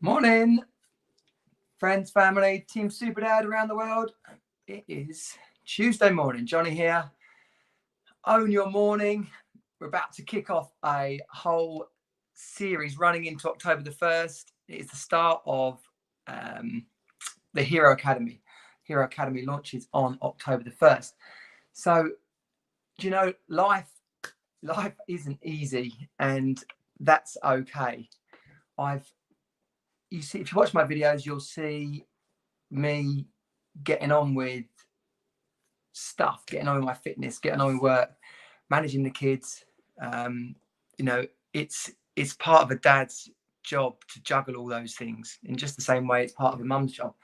Morning, friends, family, Team Super Dad around the world. It is Tuesday morning. Johnny here. Own your morning. We're about to kick off a whole series running into October the 1st. It is the start of the Hero Academy. Hero Academy launches on October the 1st. So, do you know, life isn't easy, and that's okay. You see, if you watch my videos, you'll see me getting on with stuff, getting on with my fitness, getting on with work, managing the kids. It's part of a dad's job to juggle all those things in just the same way it's part of a mum's job.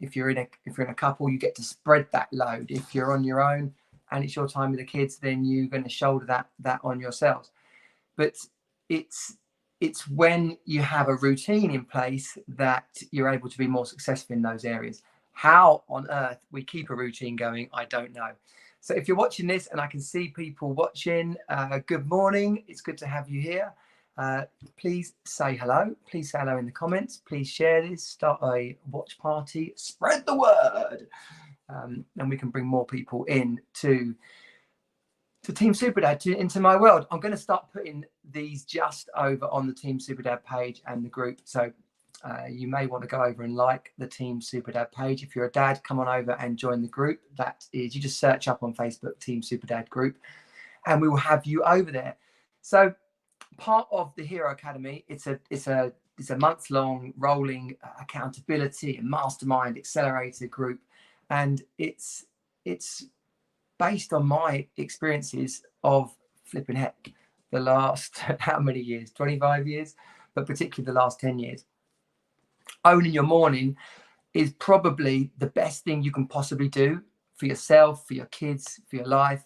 If you're in a couple, you get to spread that load. If you're on your own and it's your time with the kids, then you're going to shoulder that on yourselves. But it's when you have a routine in place that you're able to be more successful in those areas. How on earth we keep a routine going, I don't know. So if you're watching this and I can see people watching, good morning. It's good to have you here. Please say hello. Please say hello in the comments. Please share this, start a watch party, spread the word. And we can bring more people in to Team Superdad, into my world. I'm going to start putting these just over on the Team Superdad page and the group. So you may want to go over and like the Team Superdad page. If you're a dad, come on over and join the group. That is, you just search up on Facebook, Team Superdad group, and we will have you over there. So part of the Hero Academy, it's a month-long rolling accountability and mastermind accelerator group, and it's based on my experiences of flipping heck the last how many years, 25 years, but particularly the last 10 years. Owning your morning is probably the best thing you can possibly do for yourself, for your kids, for your life.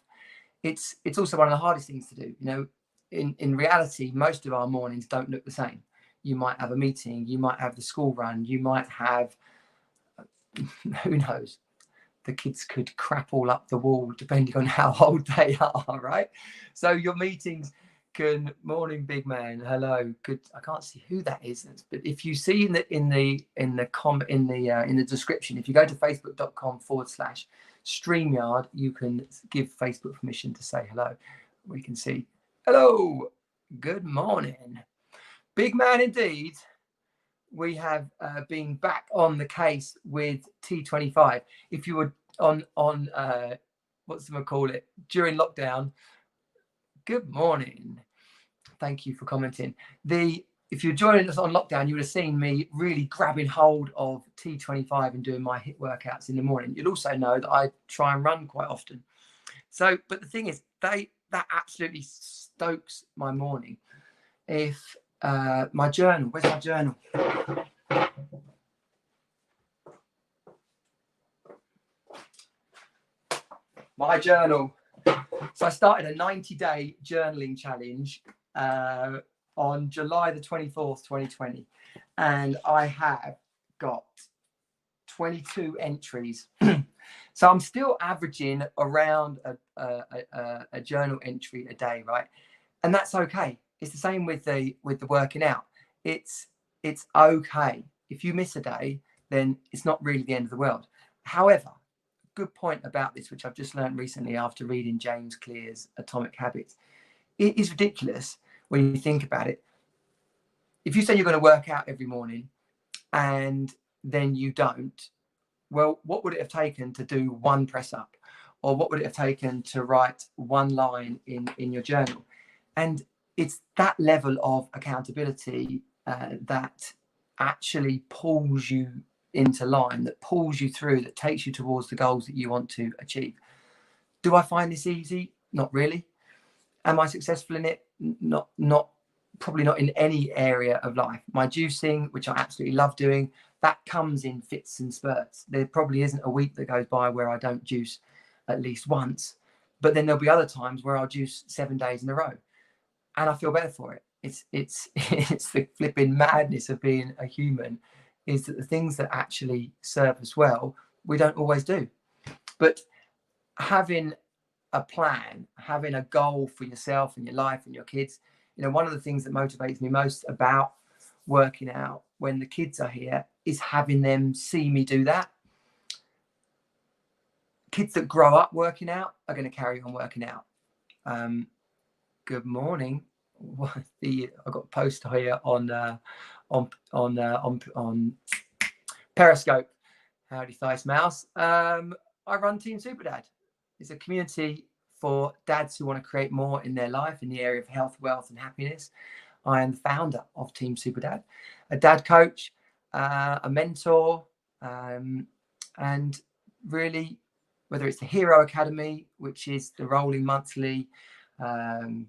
It's also one of the hardest things to do. You know, in reality, most of our mornings don't look the same. You might have a meeting, you might have the school run, you might have, who knows, the kids could crap all up the wall depending on how old they are, right? So your meetings can, morning big man, hello, good. I can't see who that is, but if you see in the description, if you go to facebook.com/Streamyard, you can give Facebook permission to say hello. We can see hello, good morning, big man indeed. We have been back on the case with T25. If you were on what's the call it during lockdown, good morning. Thank you for commenting. If you're joining us on lockdown, you would have seen me really grabbing hold of T25 and doing my HIIT workouts in the morning. You'll also know that I try and run quite often. So, but the thing is, that absolutely stokes my morning. If my journal, where's my journal? My journal. So I started a 90-day journaling challenge on July the 24th, 2020. And I have got 22 entries. So I'm still averaging around a journal entry a day, right? And that's okay. It's the same with the working out. It's okay. If you miss a day, then it's not really the end of the world. However, good point about this, which I've just learned recently after reading James Clear's Atomic Habits. It is ridiculous when you think about it. If you say you're going to work out every morning and then you don't, well, what would it have taken to do one press up? Or what would it have taken to write one line in your journal? And it's that level of accountability that actually pulls you into line, that pulls you through, that takes you towards the goals that you want to achieve. Do I find this easy? Not really. Am I successful in it? Not probably not in any area of life. My juicing, which I absolutely love doing, that comes in fits and spurts. There probably isn't a week that goes by where I don't juice at least once, but then there'll be other times where I'll juice 7 days in a row and I feel better for it. It's the flipping madness of being a human, is that the things that actually serve us well, we don't always do. But having a plan, having a goal for yourself and your life and your kids, you know, one of the things that motivates me most about working out when the kids are here is having them see me do that. Kids that grow up working out are going to carry on working out. Good morning. I got a post here on Periscope. Howdy, Thice Mouse. I run Team Superdad. It's a community for dads who want to create more in their life in the area of health, wealth, and happiness. I am the founder of Team Superdad, a dad coach, a mentor, and really, whether it's the Hero Academy, which is the rolling monthly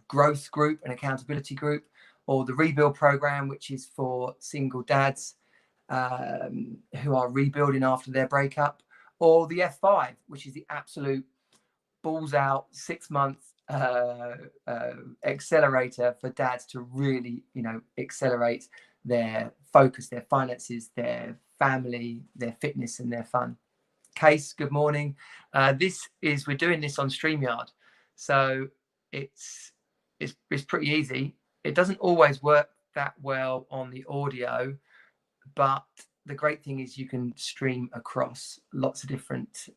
growth group and accountability group, or the Rebuild program, which is for single dads who are rebuilding after their breakup, or the F5, which is the absolute balls out 6-month accelerator for dads to really, accelerate their focus, their finances, their family, their fitness, and their fun. Case, good morning. We're doing this on Streamyard, so it's pretty easy. It doesn't always work that well on the audio, but the great thing is you can stream across lots of different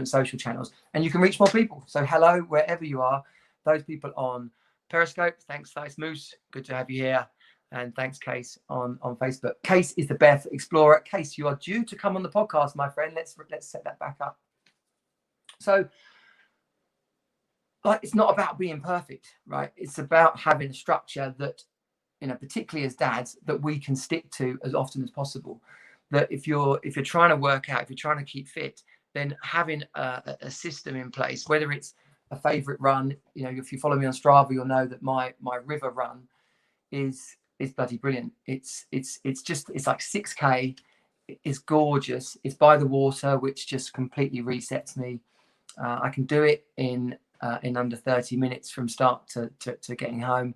social channels, and you can reach more people. So hello, wherever you are, those people on Periscope. Thanks, Thice Moose. Good to have you here. And thanks, Case, on Facebook. Case is the Barefoot Explorer. Case, you are due to come on the podcast, my friend. Let's set that back up. So, it's not about being perfect, right? It's about having a structure that, particularly as dads, that we can stick to as often as possible. That if you're trying to work out, if you're trying to keep fit, then having a system in place, whether it's a favorite run, if you follow me on Strava, you'll know that my river run is bloody brilliant. It's like 6K. It's gorgeous. It's by the water, which just completely resets me. I can do it in under 30 minutes from start to getting home.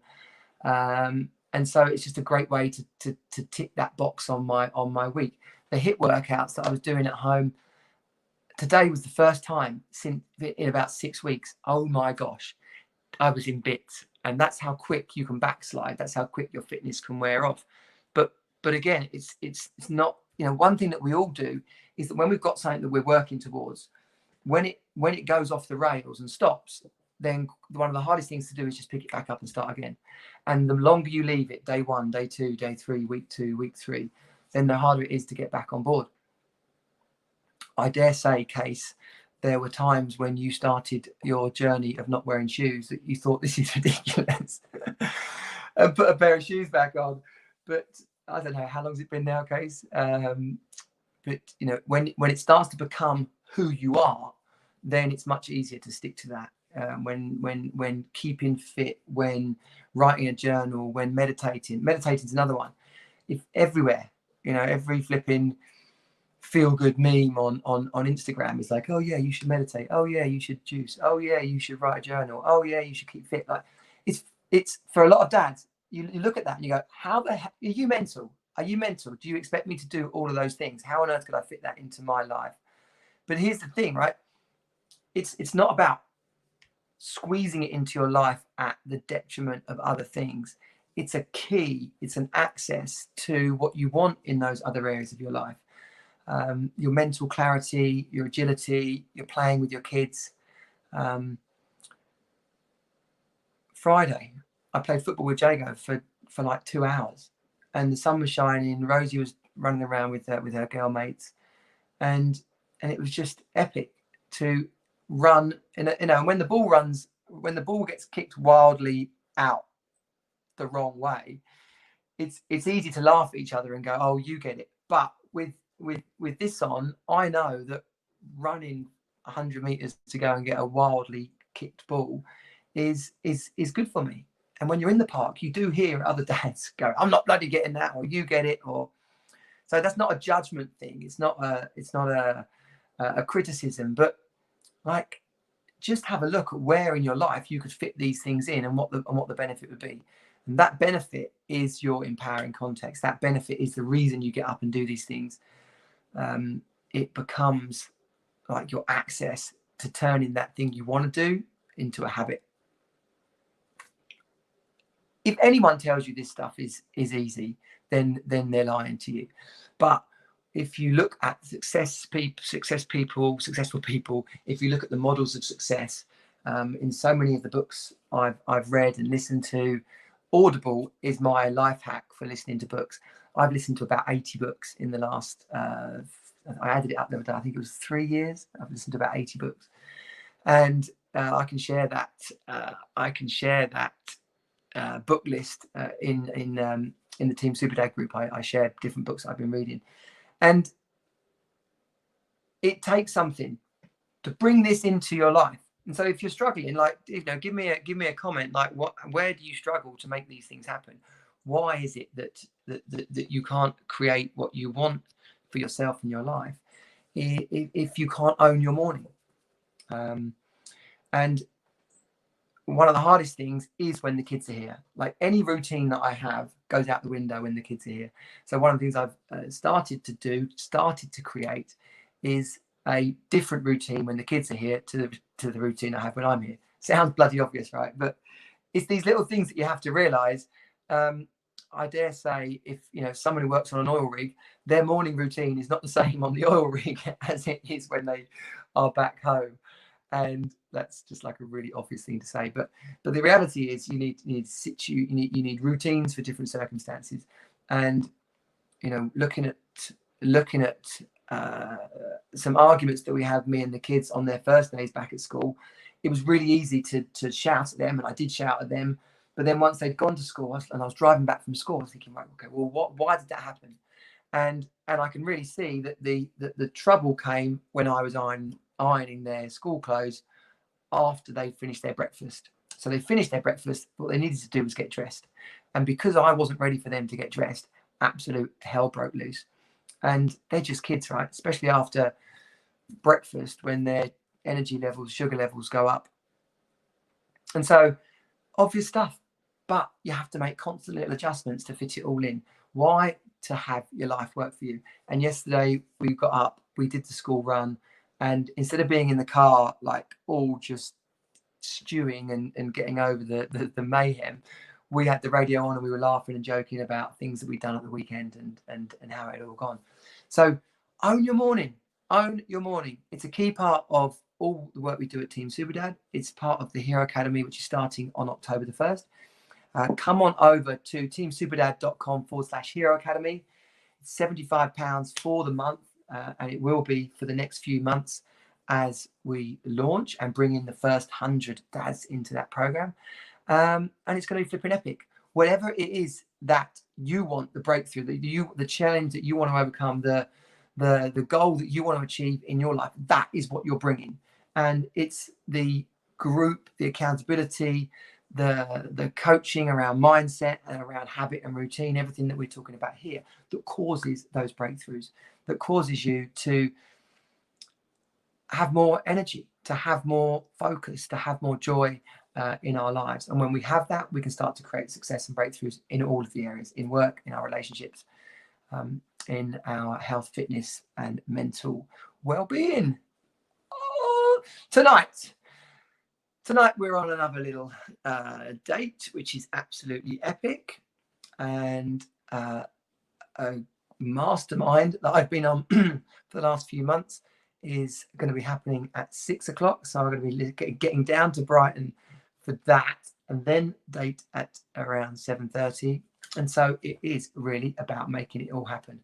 And so it's just a great way to tick that box on my week. The HIIT workouts that I was doing at home today was the first time in about 6 weeks. Oh my gosh, I was in bits. And that's how quick you can backslide. That's how quick your fitness can wear off. But again, it's not, one thing that we all do is that when we've got something that we're working towards, when it goes off the rails and stops, then one of the hardest things to do is just pick it back up and start again. And the longer you leave it, day 1, day 2, day 3, week 2, week 3, then the harder it is to get back on board. I dare say, Case, there were times when you started your journey of not wearing shoes that you thought, this is ridiculous, and put a pair of shoes back on. But I don't know, how long's it been now, Case? But when it starts to become who you are, then it's much easier to stick to that. When keeping fit, when writing a journal, when meditating is another one. If everywhere, every flipping feel good meme on Instagram is like, oh yeah, you should meditate, oh yeah, you should juice, oh yeah, you should write a journal, oh yeah, you should keep fit. Like it's for a lot of dads, you look at that and you go, how the heck are you mental? Are you mental? Do you expect me to do all of those things? How on earth could I fit that into my life? But here's the thing, right? It's not about squeezing it into your life at the detriment of other things. It's a key, it's an access to what you want in those other areas of your life. Your mental clarity, your agility, you're playing with your kids. Friday, I played football with Jago for like 2 hours, and the sun was shining. Rosie was running around with her girl mates, and it was just epic to run. And when the ball gets kicked wildly out the wrong way, it's easy to laugh at each other and go, "Oh, you get it." But with this on, I know that running 100 meters to go and get a wildly kicked ball is good for me. And when you're in the park, you do hear other dads go, "I'm not bloody getting that," or "You get it," or so. That's not a judgment thing. It's not a criticism, but like, just have a look at where in your life you could fit these things in and what the benefit would be. And that benefit is your empowering context. That benefit is the reason you get up and do these things. It becomes like your access to turning that thing you want to do into a habit. if anyone tells you this stuff is easy, then they're lying to you. But if you look at successful people, if you look at the models of success, in so many of the books I've read and listened to, Audible is my life hack for listening to books. I've listened to about 80 books in the last, I added it up the other day, I think it was 3 years. I've listened to about 80 books. And I can share that. Book list in the Team Superdad group. I share different books I've been reading, and it takes something to bring this into your life. And so, if you're struggling, like, give me a comment, like, where do you struggle to make these things happen? Why is it that you can't create what you want for yourself in your life if you can't own your morning? And one of the hardest things is when the kids are here. Like, any routine that I have goes out the window when the kids are here. So one of the things I've started to create is a different routine when the kids are here to the routine I have when I'm here. Sounds bloody obvious, right? But it's these little things that you have to realize. I dare say, if someone who works on an oil rig, their morning routine is not the same on the oil rig as it is when they are back home. And that's just like a really obvious thing to say, but the reality is you need routines for different circumstances. And looking at some arguments that we have, me and the kids, on their first days back at school, it was really easy to shout at them, and I did shout at them. But then once they'd gone to school and I was driving back from school, I was thinking, right, okay, well, why did that happen? And I can really see that the trouble came when I was ironing their school clothes after they finished their breakfast. So they finished their breakfast. What they needed to do was get dressed. And because I wasn't ready for them to get dressed, absolute hell broke loose. And they're just kids, right? Especially after breakfast, when their energy levels, sugar levels go up. And so, obvious stuff. But you have to make constant little adjustments to fit it all in. Why? To have your life work for you. And yesterday we got up, we did the school run, and instead of being in the car, like all just stewing and getting over the mayhem, we had the radio on and we were laughing and joking about things that we'd done at the weekend and how it had all gone. So own your morning. It's a key part of all the work we do at Team Superdad. It's part of the Hero Academy, which is starting on October the 1st. Come on over to teamsuperdad.com/Hero Academy. It's £75 for the month, and it will be for the next few months as we launch and bring in the first 100 dads into that program. And it's going to be flipping epic. Whatever it is that you want, the breakthrough, the challenge that you want to overcome, the goal that you want to achieve in your life, that is what you're bringing. And it's the group, the accountability, the coaching around mindset and around habit and routine, everything that we're talking about here, that causes those breakthroughs, that causes you to have more energy, to have more focus, to have more joy in our lives. And when we have that, we can start to create success and breakthroughs in all of the areas, in work, in our relationships, in our health, fitness, and mental well-being. Oh, tonight we're on another little date, which is absolutely epic, and a mastermind that I've been on for the last few months is going to be happening at 6 o'clock. So I'm going to be getting down to Brighton for that, and then date at around 7:30. And so it is really about making it all happen.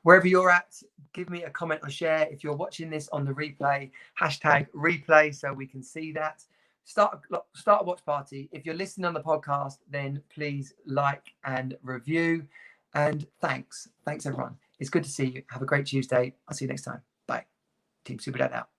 Wherever you're at, give me a comment or share. If you're watching this on the replay, #replay, so we can see that. Start a watch party. If you're listening on the podcast, then please like and review. And thanks everyone. It's good to see you. Have a great Tuesday. I'll see you next time. Bye. Team Superdad out.